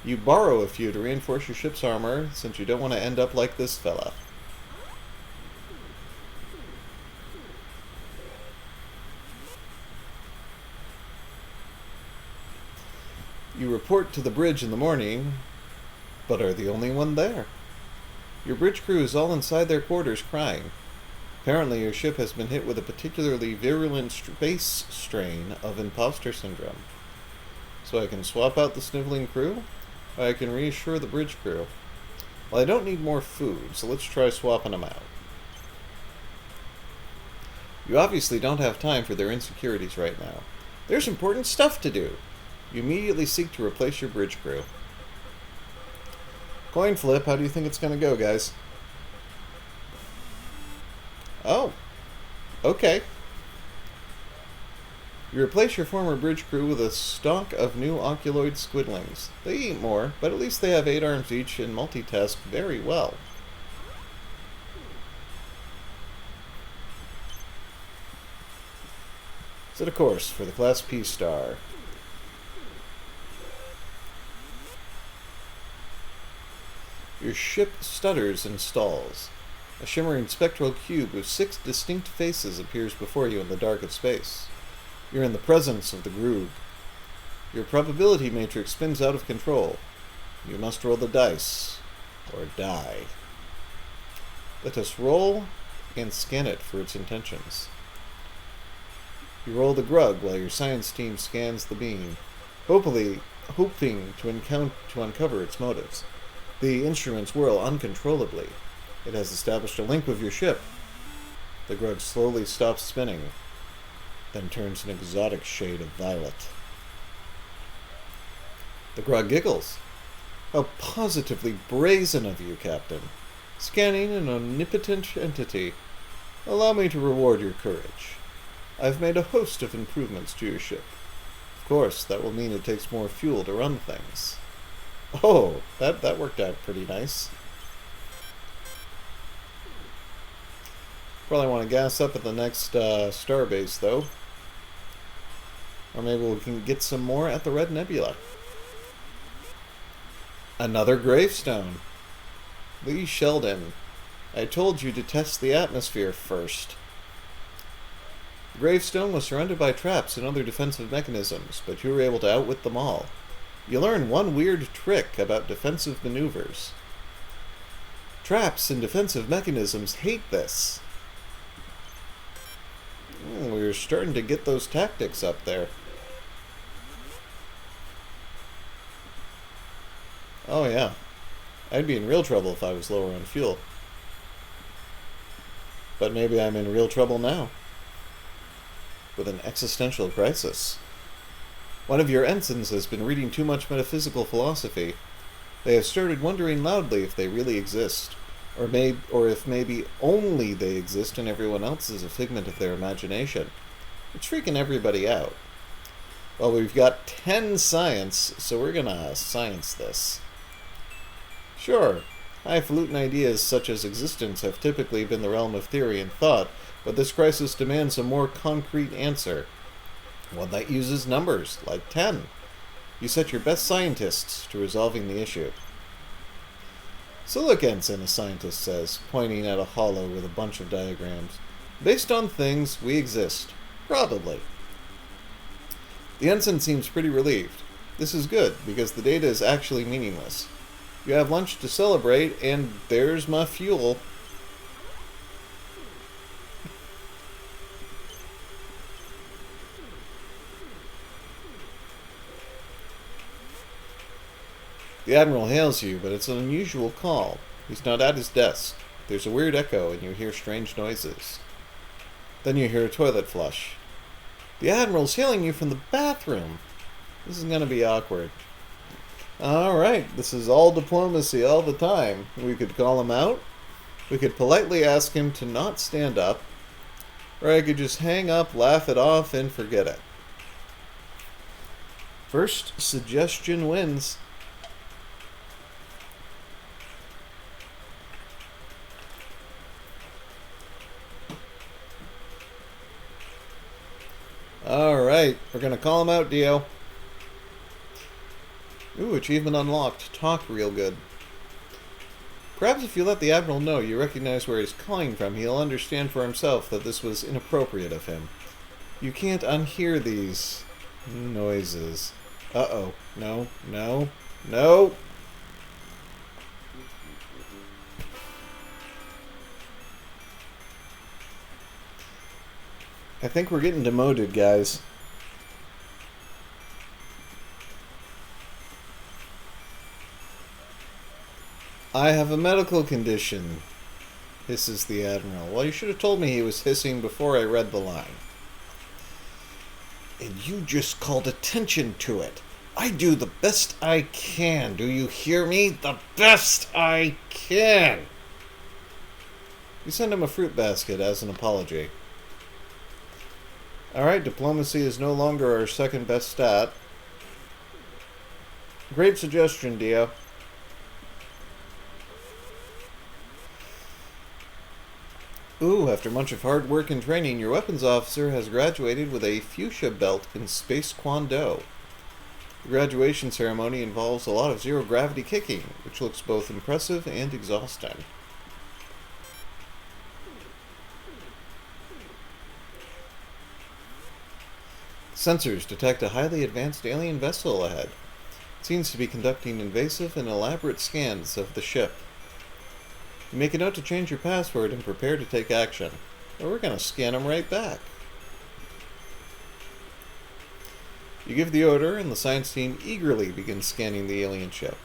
You borrow a few to reinforce your ship's armor, since you don't want to end up like this fella. You report to the bridge in the morning, but are the only one there. Your bridge crew is all inside their quarters crying. Apparently your ship has been hit with a particularly virulent space strain of imposter syndrome. So I can swap out the sniveling crew, or I can reassure the bridge crew. Well, I don't need more food, so let's try swapping them out. You obviously don't have time for their insecurities right now. There's important stuff to do. You immediately seek to replace your bridge crew. Coin flip, how do you think it's going to go, guys? Oh. Okay. You replace your former bridge crew with a stock of new oculoid squidlings. They eat more, but at least they have 8 arms each and multitask very well. Set a course for the Class P star. Your ship stutters and stalls. A shimmering spectral cube with 6 distinct faces appears before you in the dark of space. You're in the presence of the Groog. Your probability matrix spins out of control. You must roll the dice, or die. Let us roll and scan it for its intentions. You roll the grug while your science team scans the beam, hoping to uncover its motives. The instruments whirl uncontrollably. It has established a link with your ship. The grug slowly stops spinning, then turns an exotic shade of violet. The grug giggles. How positively brazen of you, Captain. Scanning an omnipotent entity. Allow me to reward your courage. I've made a host of improvements to your ship. Of course, that will mean it takes more fuel to run things. Oh, that worked out pretty nice. Probably want to gas up at the next starbase, though. Or maybe we can get some more at the Red Nebula. Another gravestone. Lee Sheldon. I told you to test the atmosphere first. The gravestone was surrounded by traps and other defensive mechanisms, but you were able to outwit them all. You learn one weird trick about defensive maneuvers. Traps and defensive mechanisms hate this. We're starting to get those tactics up there. Oh yeah. I'd be in real trouble if I was lower on fuel. But maybe I'm in real trouble now. With an existential crisis. One of your ensigns has been reading too much metaphysical philosophy. They have started wondering loudly if they really exist. Or if maybe only they exist and everyone else is a figment of their imagination. It's freaking everybody out. Well, we've got 10 science, so we're gonna science this. Sure, highfalutin ideas such as existence have typically been the realm of theory and thought, but this crisis demands a more concrete answer. One that uses numbers, like 10. You set your best scientists to resolving the issue. Silicon, a scientist says, pointing at a hollow with a bunch of diagrams. Based on things, we exist. Probably. The ensign seems pretty relieved. This is good, because the data is actually meaningless. You have lunch to celebrate, and there's my fuel. The Admiral hails you, but it's an unusual call. He's not at his desk. There's a weird echo, and you hear strange noises. Then you hear a toilet flush. The Admiral's hailing you from the bathroom. This is going to be awkward. Alright, this is all diplomacy all the time. We could call him out. We could politely ask him to not stand up. Or I could just hang up, laugh it off, and forget it. First suggestion wins. Alright, we're gonna call him out, Dio. Ooh, achievement unlocked. Talk real good. Perhaps if you let the Admiral know you recognize where he's calling from, he'll understand for himself that this was inappropriate of him. You can't unhear these noises. Uh-oh. No, no, no! I think we're getting demoted, guys. I have a medical condition, hisses the Admiral. Well, you should have told me he was hissing before I read the line. And you just called attention to it. I do the best I can. Do you hear me? The best I can. You send him a fruit basket as an apology. Alright, diplomacy is no longer our second best stat. Great suggestion, Dio. Ooh, after much of hard work and training, your weapons officer has graduated with a fuchsia belt in Space Kwando. The graduation ceremony involves a lot of zero-gravity kicking, which looks both impressive and exhausting. Sensors detect a highly advanced alien vessel ahead. It seems to be conducting invasive and elaborate scans of the ship. You make a note to change your password and prepare to take action. Or we're going to scan them right back. You give the order, and the science team eagerly begins scanning the alien ship.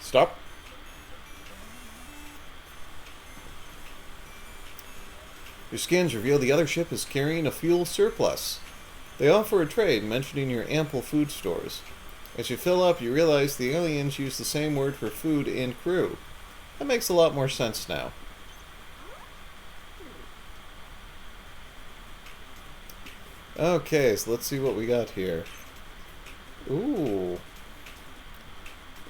Stop. Your scans reveal the other ship is carrying a fuel surplus. They offer a trade, mentioning your ample food stores. As you fill up, you realize the aliens use the same word for food and crew. That makes a lot more sense now. Okay, so let's see what we got here. Ooh.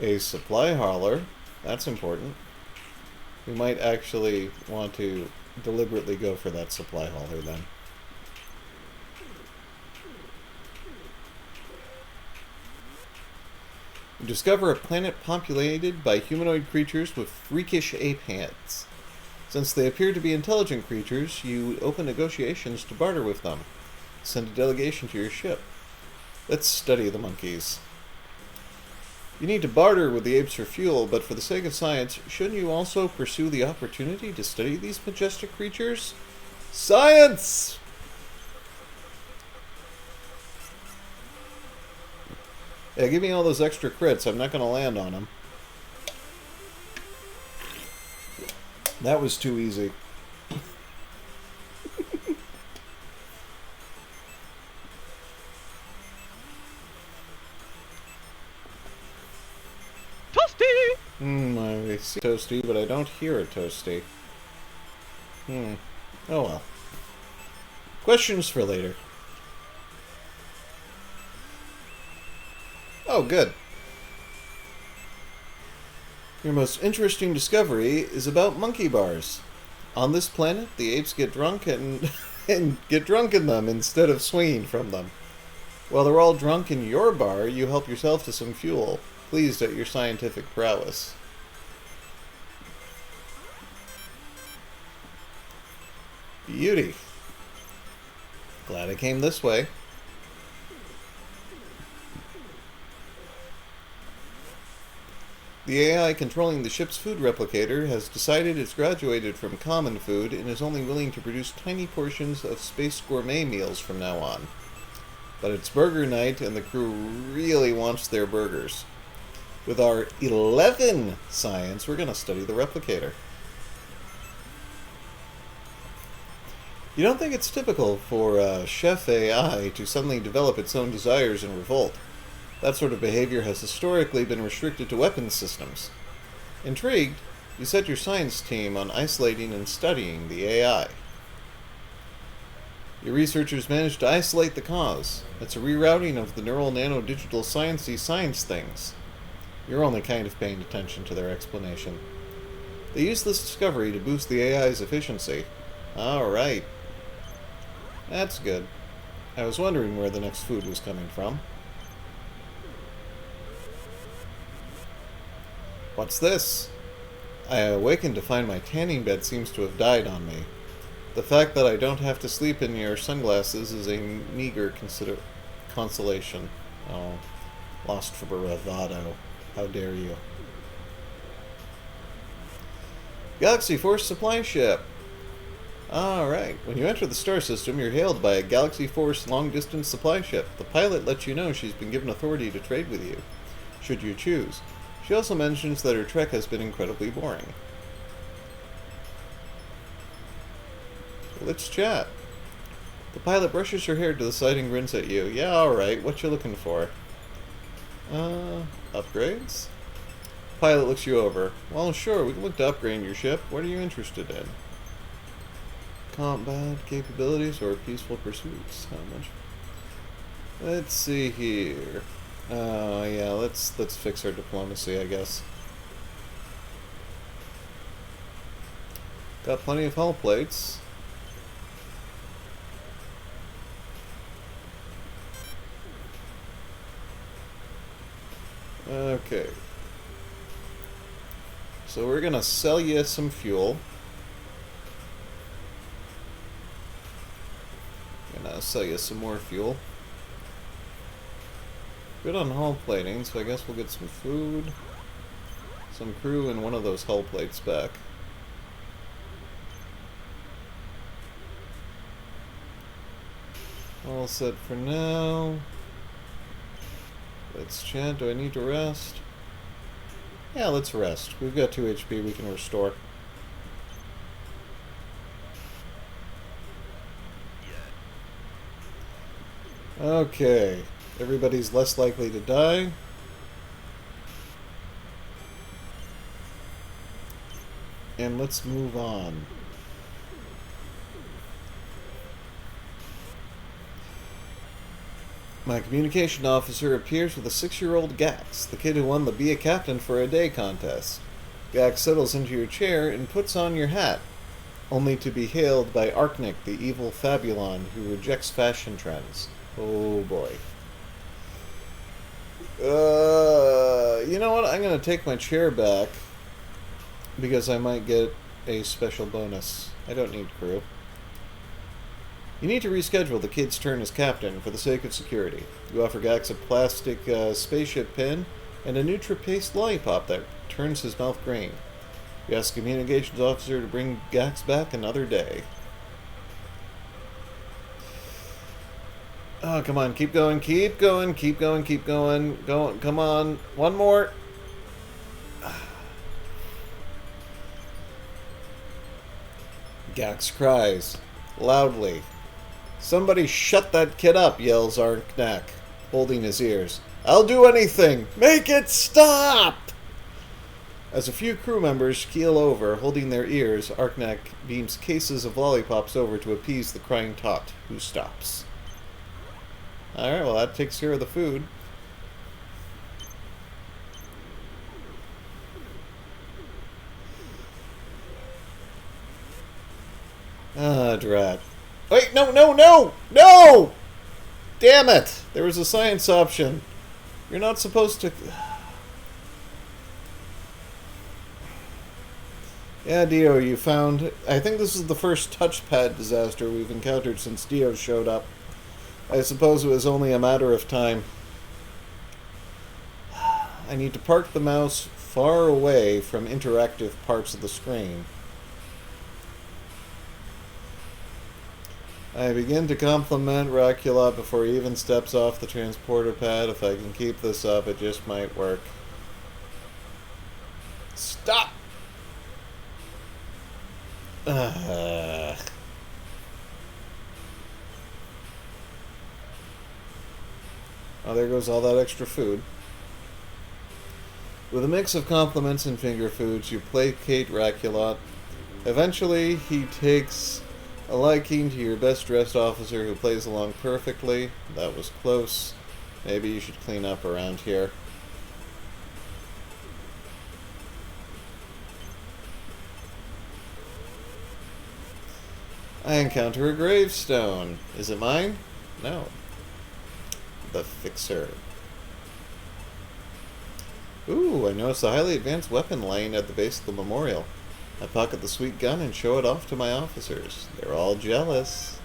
A supply hauler. That's important. We might actually want to deliberately go for that supply hauler then. You discover a planet populated by humanoid creatures with freakish ape hands. Since they appear to be intelligent creatures, you open negotiations to barter with them. Send a delegation to your ship. Let's study the monkeys. You need to barter with the apes for fuel, but for the sake of science, shouldn't you also pursue the opportunity to study these majestic creatures? Science! Yeah, give me all those extra crits. I'm not going to land on them. That was too easy. I see a toasty, but I don't hear a toasty. Oh well. Questions for later. Oh, good. Your most interesting discovery is about monkey bars. On this planet, the apes get drunk and, and get drunk in them instead of swinging from them. While they're all drunk in your bar, you help yourself to some fuel, pleased at your scientific prowess. Beauty. Glad I came this way. The AI controlling the ship's food replicator has decided it's graduated from common food and is only willing to produce tiny portions of space gourmet meals from now on. But it's burger night and the crew really wants their burgers. With our 11 science, we're going to study the replicator. You don't think it's typical for Chef AI to suddenly develop its own desires and revolt. That sort of behavior has historically been restricted to weapons systems. Intrigued, you set your science team on isolating and studying the AI. Your researchers managed to isolate the cause. It's a rerouting of the neural nano-digital sciencey science things. You're only kind of paying attention to their explanation. They used this discovery to boost the AI's efficiency. Alright. That's good. I was wondering where the next food was coming from. What's this? I awakened to find my tanning bed seems to have died on me. The fact that I don't have to sleep in your sunglasses is a meager consolation. Oh, lost for bravado. How dare you. Galaxy Force supply ship. Alright, when you enter the star system, you're hailed by a Galaxy Force long-distance supply ship. The pilot lets you know she's been given authority to trade with you, should you choose. She also mentions that her trek has been incredibly boring. Let's chat. The pilot brushes her hair to the side and grins at you. Yeah, alright, what you looking for? Upgrades? Pilot looks you over. Well, sure, we can look to upgrade your ship. What are you interested in? Combat capabilities or peaceful pursuits? How much? Let's see here. Yeah, let's fix our diplomacy, I guess. Got plenty of hull plates. Okay. So we're gonna sell you some fuel. Gonna sell you some more fuel. Good on hull plating, so I guess we'll get some food, some crew, and one of those hull plates back. All set for now. Let's chat. Do I need to rest? Yeah, let's rest. We've got 2 HP we can restore. Okay. Everybody's less likely to die. And let's move on. My communication officer appears with a 6-year-old Gax, the kid who won the Be a Captain for a Day contest. Gax settles into your chair and puts on your hat, only to be hailed by Arknik, the evil Fabulon, who rejects fashion trends. Oh boy. You know what? I'm going to take my chair back because I might get a special bonus. I don't need crew. You need to reschedule the kid's turn as captain for the sake of security. You offer Gax a plastic spaceship pin and a Nutra-Paste lollipop that turns his mouth green. You ask the communications officer to bring Gax back another day. Oh, come on, keep going, keep going, keep going, keep going. Go, come on, one more. Gax cries loudly. Somebody shut that kid up, yells Arknak, holding his ears. I'll do anything! Make it stop! As a few crew members keel over, holding their ears, Arknak beams cases of lollipops over to appease the crying tot, who stops. Alright, well that takes care of the food. Ah, drat. Wait, no, no, no! No! Damn it! There was a science option. You're not supposed to... Yeah, Dio, you found... I think this is the first touchpad disaster we've encountered since Dio showed up. I suppose it was only a matter of time. I need to park the mouse far away from interactive parts of the screen. I begin to compliment Raculot before he even steps off the transporter pad. If I can keep this up, it just might work. Stop! Oh, there goes all that extra food. With a mix of compliments and finger foods, you placate Raculot. Eventually, he takes a liking to your best-dressed officer who plays along perfectly. That was close. Maybe you should clean up around here. I encounter a gravestone. Is it mine? No. The Fixer. Ooh, I noticed a highly advanced weapon lying at the base of the memorial. I pocket the sweet gun and show it off to my officers. They're all jealous.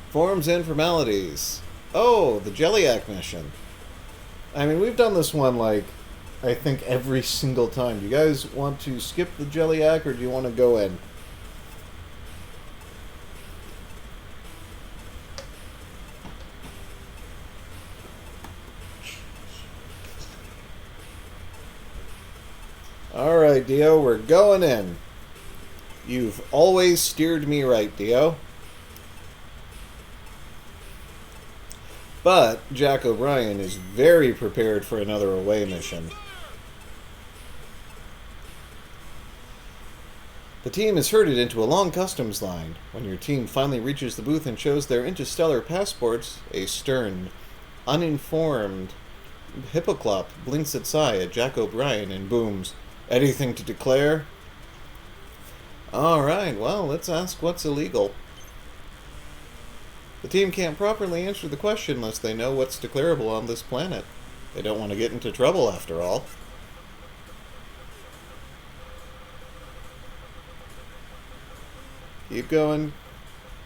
Forms and formalities. Oh, the Jelliac mission. I mean, we've done this one, like, I think every single time. Do you guys want to skip the Jelliac, or do you want to go in? Alright, Dio, we're going in. You've always steered me right, Dio. But Jack O'Brien is very prepared for another away mission. The team is herded into a long customs line. When your team finally reaches the booth and shows their interstellar passports, a stern, uninformed Hippoclop blinks its eye at Jack O'Brien and booms, "Anything to declare?" Alright, well, let's ask what's illegal. The team can't properly answer the question unless they know what's declarable on this planet. They don't want to get into trouble, after all. Keep going.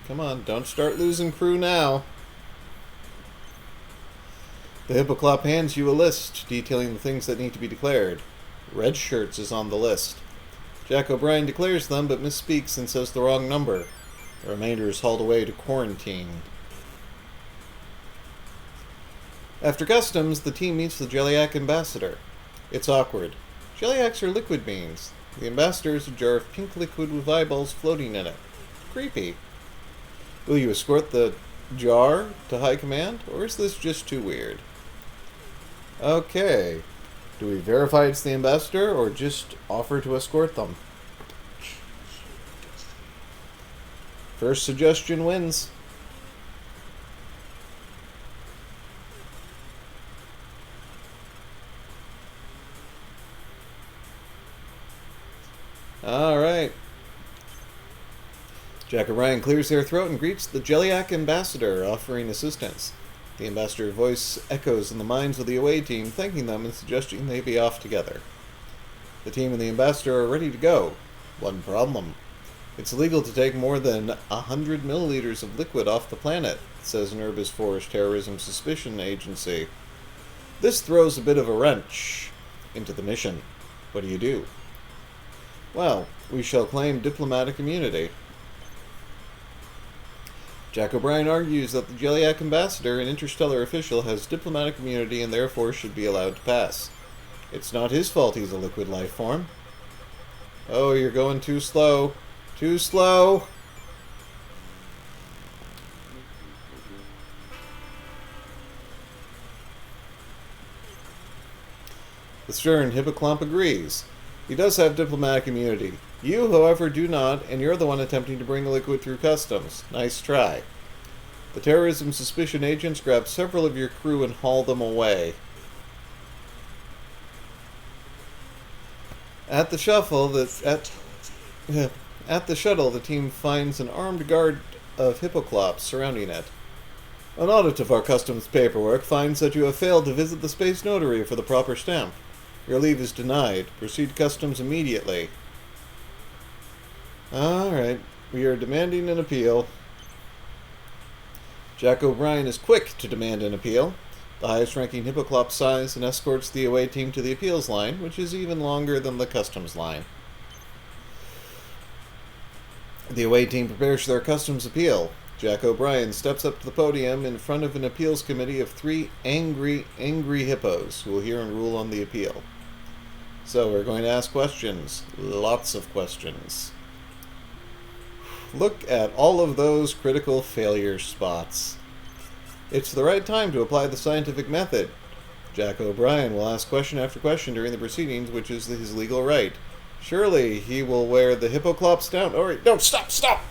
Come on, don't start losing crew now. The Hippoclop hands you a list detailing the things that need to be declared. Red Shirts is on the list. Jack O'Brien declares them but misspeaks and says the wrong number. The remainder is hauled away to quarantine. After customs, the team meets the Jelliac ambassador. It's awkward. Jelliacs are liquid beings. The ambassador is a jar of pink liquid with eyeballs floating in it. Creepy. Will you escort the jar to high command, or is this just too weird? Okay. Do we verify it's the ambassador, or just offer to escort them? First suggestion wins. Alright. Jack O'Brien clears their throat and greets the Jelliac ambassador, offering assistance. The ambassador's voice echoes in the minds of the away team, thanking them and suggesting they be off together. The team and the ambassador are ready to go. One problem. It's illegal to take more than 100 milliliters of liquid off the planet, says Nerbus 4's Terrorism Suspicion Agency. This throws a bit of a wrench into the mission. What do you do? Well, we shall claim diplomatic immunity. Jack O'Brien argues that the Jelliac ambassador, an interstellar official, has diplomatic immunity and therefore should be allowed to pass. It's not his fault he's a liquid life form. Oh, you're going too slow. Too slow! The stern Hippoclop agrees. He does have diplomatic immunity. You, however, do not, and you're the one attempting to bring a liquid through customs. Nice try. The Terrorism Suspicion agents grab several of your crew and haul them away. At the shuffle, at the shuttle, the team finds an armed guard of hippoclops surrounding it. An audit of our customs paperwork finds that you have failed to visit the space notary for the proper stamp. Your leave is denied. Proceed customs immediately. Alright, we are demanding an appeal. Jack O'Brien is quick to demand an appeal. The highest ranking hippoclop sighs and escorts the away team to the appeals line, which is even longer than the customs line. The away team prepares their customs appeal. Jack O'Brien steps up to the podium in front of an appeals committee of 3 angry hippos who will hear and rule on the appeal. So we're going to ask questions. Lots of questions. Look at all of those critical failure spots. It's the right time to apply the scientific method. Jack O'Brien will ask question after question during the proceedings, which is his legal right. Surely he will wear the hippoclops down. Oh, no, stop!